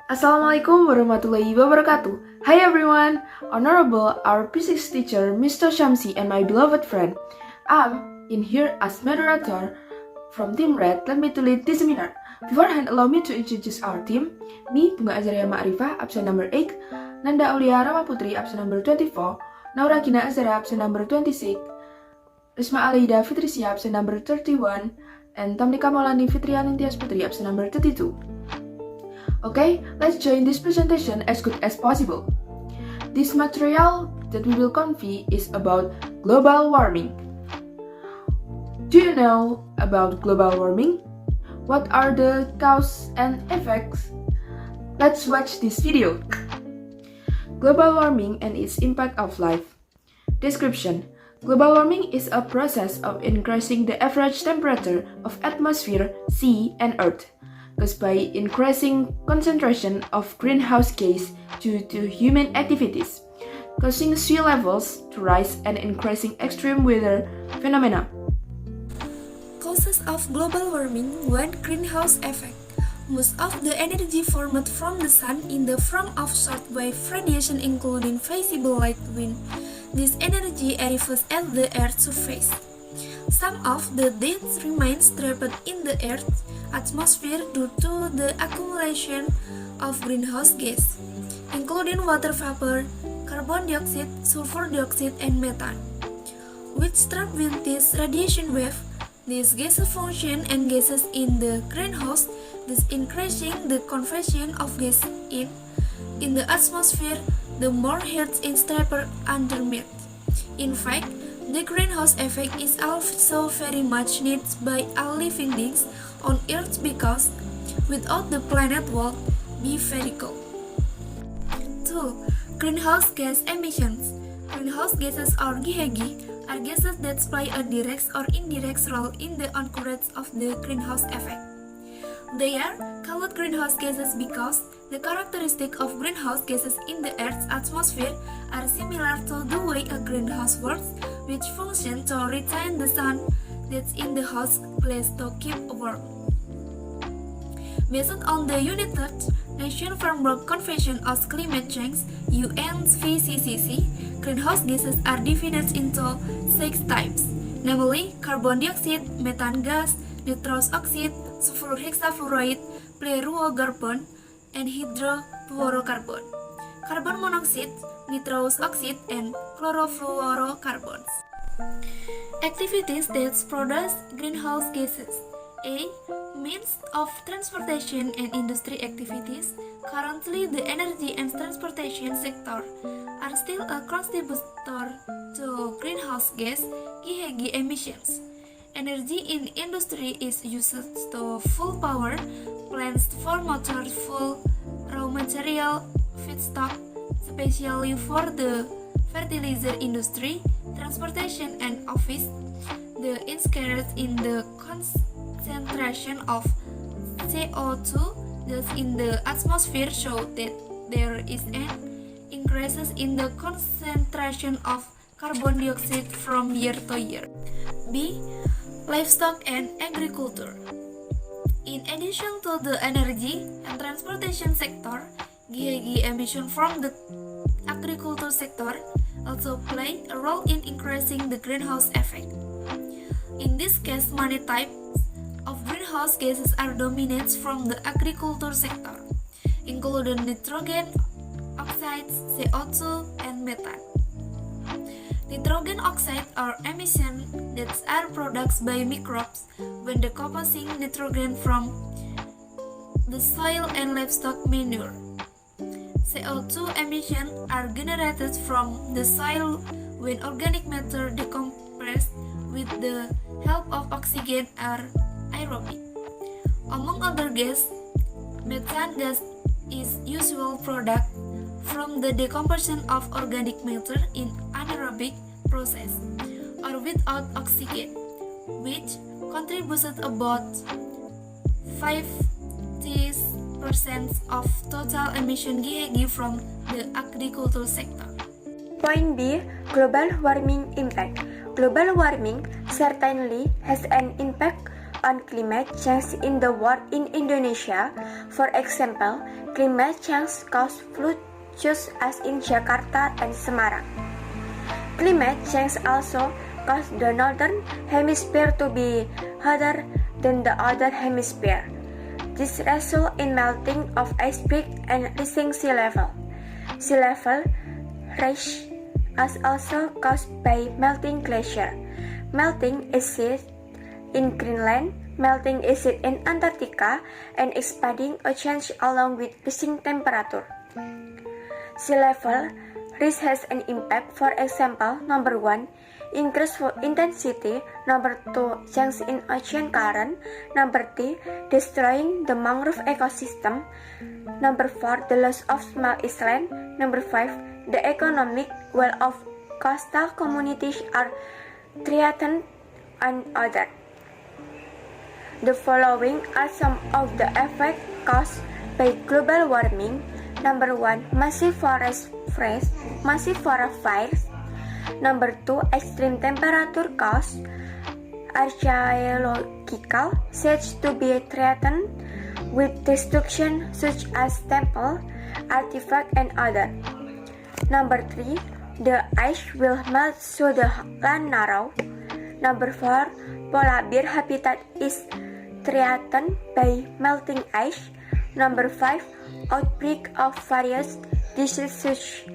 Assalamualaikum warahmatullahi wabarakatuh. Hi everyone, Honorable our physics teacher Mr. Shamsi and my beloved friend. I'm in here as moderator from Team Red. Let me to lead this seminar. Beforehand, allow me to introduce our team. Me, Bunga Azaria Ma'rifah, absen number 8. Nanda Aulia Ramaputri, absen number 24. Naura Gina Azara, absen number 26. Risma Alida Fitrisia, absen number 31. And Tamnika Maulani Fitrian Intias Putri, absen number 32. Okay, let's join this presentation as good as possible. This material that we will convey is about global warming. Do you know about global warming? What are the causes and effects? Let's watch this video. Global warming and its impact of life. Description. Global warming is a process of increasing the average temperature of atmosphere, sea, and earth, caused by increasing concentration of greenhouse gas due to human activities, causing sea levels to rise and increasing extreme weather phenomena. Causes of global warming. 1. Greenhouse effect. Most of the energy formed from the sun in the form of shortwave radiation, including visible light, wind. This energy arrives at the Earth's surface. Some of the dense remains trapped in the Earth's atmosphere due to the accumulation of greenhouse gas, including water vapor, carbon dioxide, sulfur dioxide, and methane, which trap with this radiation wave. These gases function and gases in the greenhouse, thus increasing the conversion of gas in the atmosphere. The more heat is trapped underneath. In fact, the greenhouse effect is also very much needed by all living beings on Earth because without the planet would be very cold. 2. Greenhouse gas emissions. Greenhouse gases or GHG are gases that play a direct or indirect role in the occurrence of the greenhouse effect. They are called greenhouse gases because the characteristics of greenhouse gases in the Earth's atmosphere are similar to the way a greenhouse works, which function to retain the sun that's in the house place to keep warm. Based on the United Nations Framework Convention on Climate Change (UNFCCC), greenhouse gases are divided into 6 types, namely carbon dioxide, methane gas, nitrous oxide, sulfur hexafluoride, fluorocarbon, and hydrofluorocarbon, carbon monoxide, nitrous oxide, and chlorofluorocarbons. Activities that produce greenhouse gases. A. Means of transportation and industry activities. Currently, the energy and transportation sector are still a contributor to greenhouse gas (GHG) emissions. Energy in industry is used to fuel power plants for motors, fuel, raw material, feedstock, especially for the fertilizer industry, transportation, and office. The increase in the concentration of CO2 that's in the atmosphere show that there is an increase in the concentration of carbon dioxide from year to year. B. Livestock and agriculture. In addition to the energy and transportation sector, GHG emission from the agriculture sector also play a role in increasing the greenhouse effect. In this case, many types of greenhouse gases are dominated from the agriculture sector, including nitrogen oxides, CO2, and methane. Nitrogen oxide are emissions that are produced by microbes when decomposing nitrogen from the soil and livestock manure. CO2 emissions are generated from the soil when organic matter decompresses with the help of oxygen or aerobic. Among other gases, methane gas is usual product from the decomposition of organic matter in anaerobic process or without oxygen, which contributes about 50% of total emission GHG from the agricultural sector. Point B. Global warming impact. Global warming certainly has an impact on climate change in the world in Indonesia. For example, climate change causes floods just as in Jakarta and Semarang. Climate change also causes the northern hemisphere to be hotter than the other hemisphere. This results in melting of icebergs and rising sea level. Sea level rise is also caused by melting glacier, melting acid in Greenland, melting acid in Antarctica, and expanding oceans along with rising temperature. Sea level rise has an impact, for example, number 1, increase intensity, number 2, change in ocean current, number 3, destroying the mangrove ecosystem, number 4, the loss of small island, number 5, the economic wealth of coastal communities are threatened, and other. The following are some of the effects caused by global warming. Number 1, massive forest fires. Number 2, extreme temperature cause archaeological sites to be threatened with destruction such as temple, artifact, and other. Number 3, the ice will melt so the land narrow. Number 4, polar bear habitat is threatened by melting ice. Number 5, outbreak of various diseases such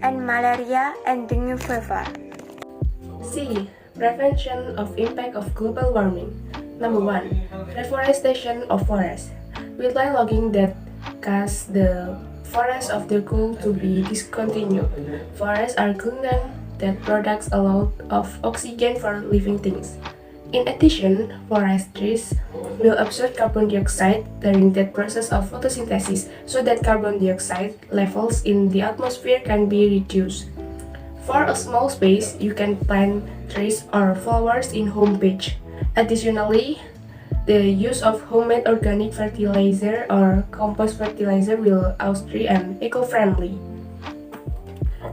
and malaria and dengue fever. C. Prevention of impact of global warming. Number 1. Reforestation of forests. Wildland logging that causes the forests of the goal to be discontinued. Forests are cleaner that products a lot of oxygen for living things. In addition, forest trees will absorb carbon dioxide during that process of photosynthesis so that carbon dioxide levels in the atmosphere can be reduced. For a small space, you can plant trees or flowers in home page. Additionally, the use of homemade organic fertilizer or compost fertilizer will also and eco-friendly.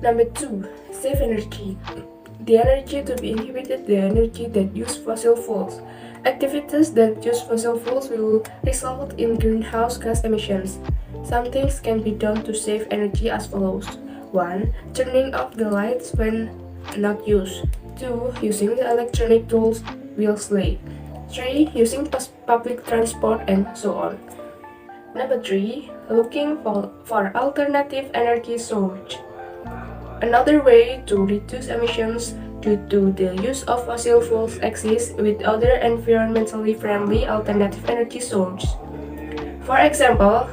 Number 2. Save energy. The energy to be inhibited, the energy that use fossil fuels. Activities that use fossil fuels will result in greenhouse gas emissions. Some things can be done to save energy as follows. 1. Turning off the lights when not used. 2. Using the electronic tools wisely. 3. Using public transport and so on. Number 3. Looking for alternative energy source. Another way to reduce emissions due to the use of fossil fuels exists with other environmentally friendly alternative energy sources. For example,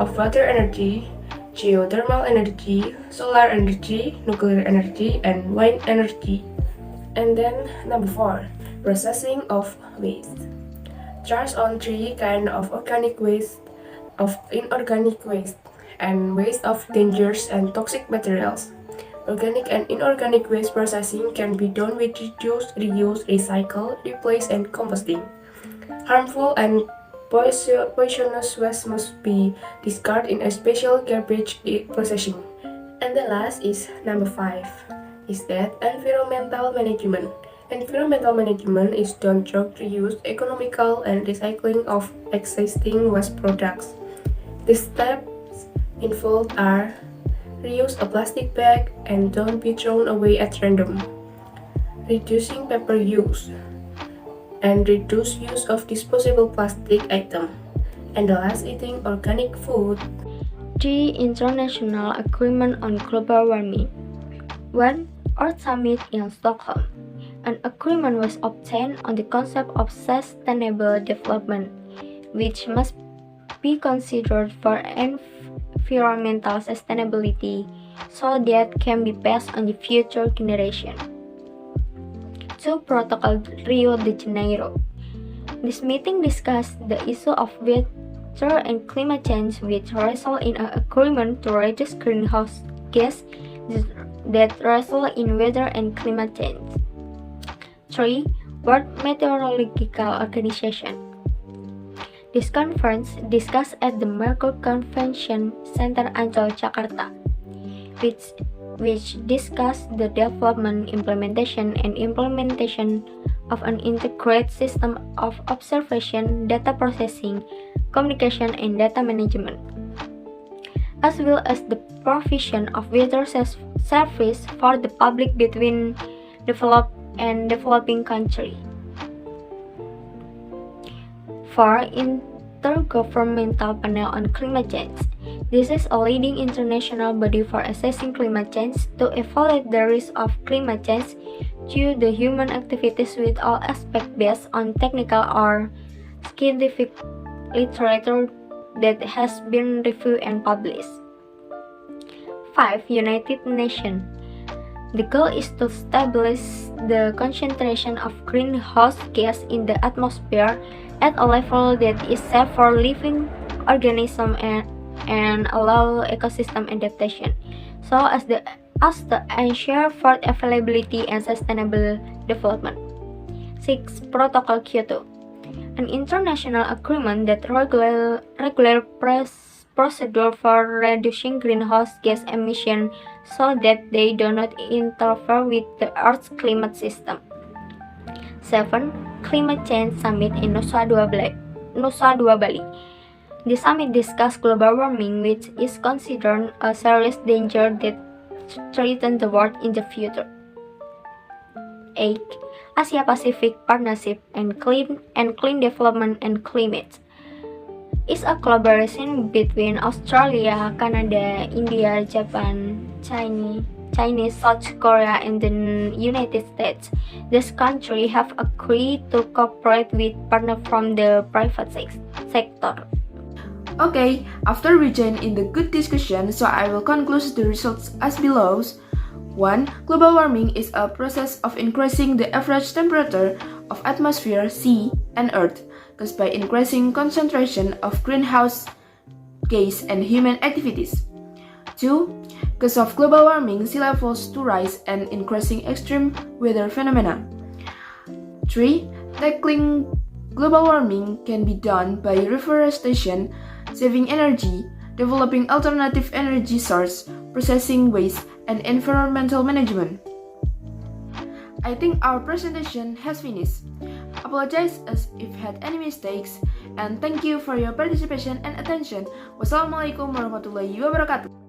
of water energy, geothermal energy, solar energy, nuclear energy, and wind energy. And then number 4, processing of waste. Trash on 3 kinds of organic waste, of inorganic waste, and waste of dangerous and toxic materials. Organic and inorganic waste processing can be done with reduce, reuse, recycle, replace, and composting. Harmful and poisonous waste must be discarded in a special garbage processing. And the last is number 5, is that environmental management. Environmental management is done through reuse, economical, and recycling of existing waste products. The steps involved are: reuse a plastic bag and don't be thrown away at random. Reducing paper use. And reduce use of disposable plastic items. And the last, eating organic food. The International Agreement on Global Warming. 1. Earth Summit in Stockholm. An agreement was obtained on the concept of sustainable development, which must be considered for environmental sustainability so that can be passed on the future generation. 2. Protocol Rio de Janeiro. This meeting discussed the issue of weather and climate change, which result in an agreement to reduce greenhouse gas that result in weather and climate change. 3. World Meteorological Organization. This conference discussed at the Merkur Convention Center Ancol, Jakarta, which discussed the development, implementation of an integrated system of observation, data processing, communication, and data management, as well as the provision of weather service for the public between developed and developing countries. 4. Intergovernmental Panel on Climate Change. This is a leading international body for assessing climate change to evaluate the risk of climate change due to human activities with all aspects based on technical or scientific literature that has been reviewed and published. 5. United Nations. The goal is to establish the concentration of greenhouse gas in the atmosphere at a level that is safe for living organisms and allow ecosystem adaptation, so as to ensure food availability and sustainable development. 6. Protocol Kyoto, an international agreement that regular procedure for reducing greenhouse gas emissions so that they do not interfere with the Earth's climate system. 7. Climate Change Summit in Nusa Dua Bali. The summit discussed global warming, which is considered a serious danger that threatens the world in the future. 8. Asia-Pacific Partnership and Clean Development and Climate is a collaboration between Australia, Canada, India, Japan, China, South Korea, and the United States. These countries have agreed to cooperate with partners from the private sector. Okay, after we join in the good discussion, so I will conclude the results as below. 1. Global warming is a process of increasing the average temperature of atmosphere, sea, and earth caused by increasing concentration of greenhouse gas and human activities. 2. Because of global warming, sea levels to rise and increasing extreme weather phenomena. 3. Tackling global warming can be done by reforestation, saving energy, developing alternative energy source, processing waste, and environmental management. I think our presentation has finished. Apologize us if had any mistakes, and thank you for your participation and attention. Wassalamualaikum warahmatullahi wabarakatuh.